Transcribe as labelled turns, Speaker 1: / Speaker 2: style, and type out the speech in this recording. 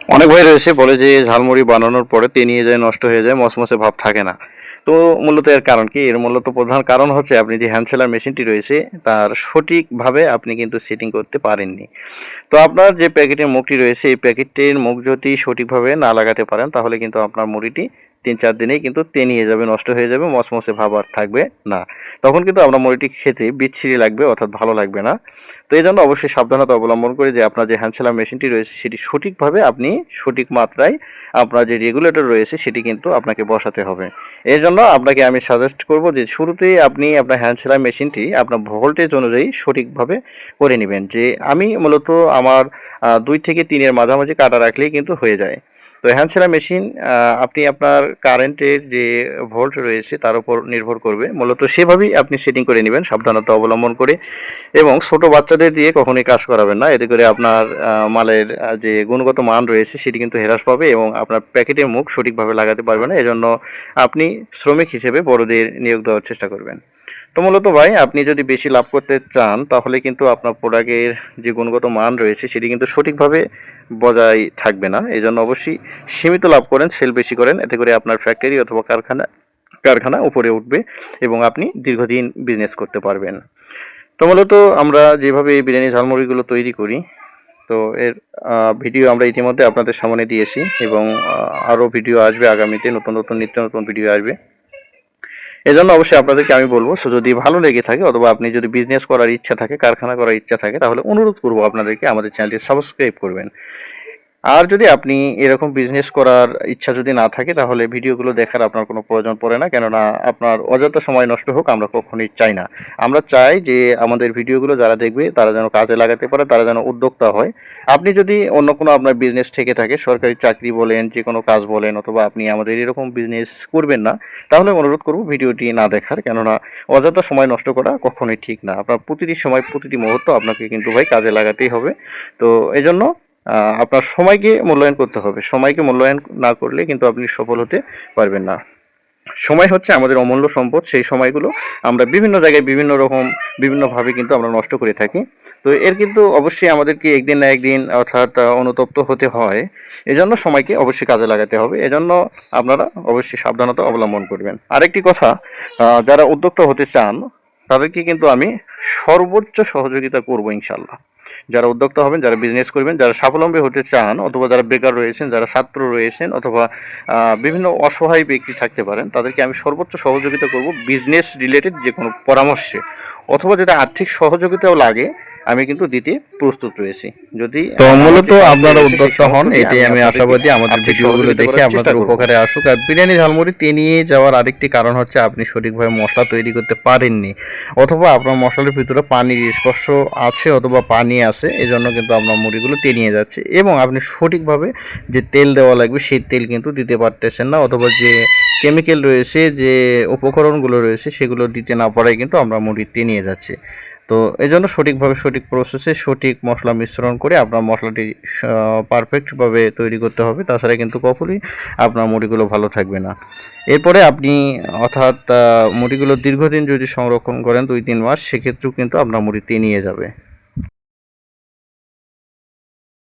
Speaker 1: অনেক ভাই রয়েছে বলে যে ঝালমুড়ি বানানোর পরে তেনিয়ে যায়, নষ্ট হয়ে যায়, মচমচে ভাব থাকে না। তো মূলত এর কারণ কি? এর মূলত প্রধান কারণ হচ্ছে আপনি যে হ্যান্ড সেলার মেশিনটি রয়েছে তার সঠিকভাবে আপনি কিন্তু সেটিং করতে পারেননি। তো আপনার যে প্যাকেটের মুখটি রয়েছে এই প্যাকেটটির মুখ যদি সঠিকভাবে না লাগাতে পারেন তাহলে কিন্তু আপনার মুড়িটি ৩-৪ দিনেই কিন্তু তেনিয়ে যাবে, নষ্ট হয়ে যাবে, মচমচে ভাব আর থাকবে না। তখন কিন্তু আপনার মুড়িটি খেতে বিচ্ছিরি লাগবে, অর্থাৎ ভালো লাগবে না। তো এজন্য অবশ্যই সাবধানতা অবলম্বন করে যে আপনার যে হ্যান্ড সেলার মেশিনটি রয়েছে সেটি সঠিকভাবে আপনি সঠিক মাত্রায় আপনার যে রেগুলেটর রয়েছে সেটি কিন্তু আপনাকে বসাতে হবে। এজন্য আপনাকে আমি সাজেস্ট করব যে শুরুতেই আপনি আপনার হ্যান্ড সেলাই মেশিনটি আপনার ভোল্টেজ অনুযায়ী সঠিকভাবে করে নেবেন। যে আমি মূলত আমার ২ থেকে ৩ এর মাঝামাঝি কাটা রাখলেই কিন্তু হয়ে যায়। তো হ্যান্ড সেলাই মেশিন আপনি আপনার কারেন্টের যে ভোল্ট রয়েছে তার উপর নির্ভর করবে। মূলত সেভাবেই আপনি সেটিং করে নিবেন সাবধানতা অবলম্বন করে, এবং ছোট বাচ্চাদের দিয়ে কখনোই কাজ করাবেন না। এতে করে আপনার মালের যে গুণগত মান রয়েছে সেটি কিন্তু হ্রাস পাবে এবং আপনার প্যাকেটের মুখ সঠিকভাবে লাগাতে পারবে না। এজন্য আপনি শ্রমিক হিসেবে বড়দের নিয়োগ দেওয়ার চেষ্টা করবেন। তো মূলত ভাই আপনি যদি বেশি লাভ করতে চান তাহলে কিন্তু আপনার প্রোডাক্টের যে গুণগত মান রয়েছে সেটি কিন্তু সঠিকভাবে বজায় থাকবে না। এজন্য অবশ্যই সীমিত লাভ করেন, সেল বেশি করেন। এতে করে আপনার ফ্যাক্টরি অথবা কারখানা উপরে উঠবে এবং আপনি দীর্ঘদিন বিজনেস করতে পারবেন। তো মূলত আমরা যেভাবে এই বিরিয়ানি ঝালমুড়িগুলো তৈরি করি, তো এর ভিডিও আমরা ইতিমধ্যে আপনাদের সামনে দিয়েছি এবং আরও ভিডিও আসবে আগামীতে, নতুন নিত্য নতুন ভিডিও আসবে। এজন্য অবশ্যই আপনাদেরকে আমি বলবো, সো যদি ভালো লেগে থাকে অথবা আপনি যদি বিজনেস করার ইচ্ছা থাকে, কারখানা করার ইচ্ছা থাকে, তাহলে অনুরোধ করবো আপনাদেরকে আমাদের চ্যানেলটি সাবস্ক্রাইব করবেন। আর যদি আপনি এরকম বিজনেস করার ইচ্ছা যদি না থাকে তাহলে ভিডিওগুলো দেখার আপনার কোনো প্রয়োজন পড়ে না, কেননা আপনার অযথা সময় নষ্ট হোক আমরা কখনোই চাই না। আমরা চাই যে আমাদের ভিডিওগুলো যারা দেখবে তারা যেন কাজে লাগাতে পারে, তারা যেন উদ্যোক্তা হয়। আপনি যদি অন্য কোনো আপনার বিজনেস থেকে থাকে, সরকারি চাকরি বলেন, যে কোনো কাজ বলেন, অথবা আপনি আমাদের এরকম বিজনেস করবেন না, তাহলে অনুরোধ করব ভিডিওটি না দেখার, কেননা অযথা সময় নষ্ট করা কখনোই ঠিক না। আপনার প্রতিটি সময় প্রতিটি মুহূর্ত আপনাকে কিন্তু ভাই কাজে লাগাতেই হবে। তো এজন্য আপনার সময়কে মূল্যায়ন করতে হবে। সময়কে মূল্যায়ন না করলে কিন্তু আপনি সফল হতে পারবেন না। সময় হচ্ছে আমাদের অমূল্য সম্পদ। সেই সময়গুলো আমরা বিভিন্ন জায়গায় বিভিন্ন রকম বিভিন্নভাবে কিন্তু আমরা নষ্ট করে থাকি। তো এর কিন্তু অবশ্যই আমাদেরকে একদিন না একদিন অর্থাৎ অনুতপ্ত হতে হয়। এজন্য সময়কে অবশ্যই কাজে লাগাতে হবে। এজন্য আপনারা অবশ্যই সাবধানতা অবলম্বন করবেন। আরেকটি কথা, যারা উদ্যোক্তা হতে চান তাদেরকে কিন্তু আমি সর্বোচ্চ সহযোগিতা করব ইনশাল্লাহ। যারা উদ্যোক্তা হবেন, যারা বিজনেস করবেন, যারা স্বাবলম্বী হতে চান, অথবা যারা বেকার রয়েছেন, যারা ছাত্র রয়েছেন, অথবা বিভিন্ন অসহায় ব্যক্তি থাকতে পারেন, তাদেরকে আমি সর্বোচ্চ সহযোগিতা করব বিজনেস রিলেটেড যে কোনো পরামর্শে, অথবা যদি আর্থিক সহযোগিতাও লাগে আমি কিন্তু দিতে প্রস্তুত রয়েছি। যদি
Speaker 2: তো
Speaker 1: আমার
Speaker 2: মূলত
Speaker 1: যে সামর্থ্য
Speaker 2: আপনারা
Speaker 1: রয়েছে সেই
Speaker 2: উদ্যোক্তা হন,
Speaker 1: সামর্থ্য দিয়ে
Speaker 2: এটাই
Speaker 1: আমি
Speaker 2: আমি
Speaker 1: আপনাদেরকে
Speaker 2: আশাবাদী। আমাদের
Speaker 1: আর্থিক
Speaker 2: ভিডিওগুলো
Speaker 1: সহযোগিতা
Speaker 2: দেখে
Speaker 1: করার চেষ্টা
Speaker 2: আপনাদের
Speaker 1: করব।
Speaker 2: উপকারে আসুক। আর বিরিয়ানি ঝালমুড়ি নিয়ে যাওয়ার আরেকটি কারণ হচ্ছে আপনি সঠিকভাবে মশলা তৈরি করতে পারেননি, অথবা আপনার মশলার ভিতরে পানির স্পর্শ আছে অথবা পানি আছে, এজন্য কিন্তু আপনার মুড়িগুলো তেলিয়ে যাচ্ছে এবং আপনি সঠিকভাবে যে তেল দেওয়া লাগবে সেই তেল কিন্তু দিতে পারতেছেন না, অথবা যে কেমিক্যাল রয়েছে, যে উপকরণগুলো রয়েছে সেগুলো দিতে না পারায় কিন্তু আমরা মুড়ি তেলিয়ে যাচ্ছে। তো এই জন্য সঠিকভাবে সঠিক প্রসেসে সঠিক মশলা মিশ্রণ করে আপনার মশলাটি পারফেক্টভাবে তৈরি করতে হবে, তাছাড়া কিন্তু কখনোই আপনার মুড়িগুলো ভালো থাকবে না। এরপরে আপনি অর্থাৎ মুড়িগুলো দীর্ঘদিন যদি সংরক্ষণ করেন ২-৩ মাস, সেক্ষেত্রেও কিন্তু আপনার মুড়ি তেনিয়ে যাবে।